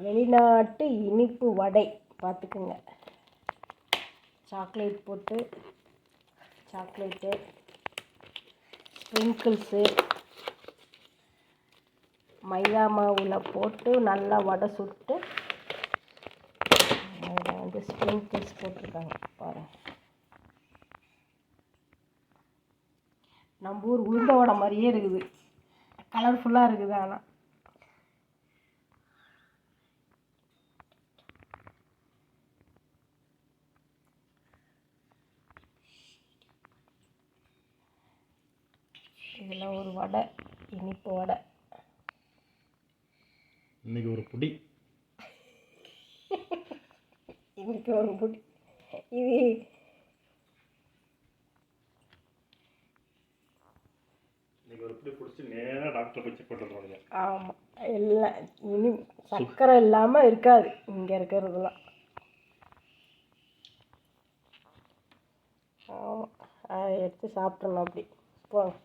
வெளிநாட்டு இனிப்பு வடை பார்த்துக்குங்க. சாக்லேட் போட்டு சாக்லேட்டு ஸ்ப்ரிங்கிள்ஸு மைதா மாவில் போட்டு நல்லா வடை சுட்டு அதில் வந்து ஸ்ப்ரிங்கிள்ஸ் போட்டிருக்காங்க பாருங்கள். நம்ம ஊர் உளுந்த வடை மாதிரியே இருக்குது, கலர்ஃபுல்லாக இருக்குது. ஆனால் இதில் ஒரு வடை, இனிப்பு வடை. இன்னைக்கு ஒரு புடி இன்னைக்கு ஒரு புடி. இது இன்னைக்கு ஒரு புடி பிடிச்சி நேராக டாக்டர் போய் செக் பண்ணிட்டு போனீங்க. ஆமாம், எல்லாம் இனி சர்க்கரை இல்லாமல் இருக்காது இங்கே இருக்கிறதுலாம். ஆமாம், அதை எடுத்து சாப்பிட்றலாம் அப்படி போங்க.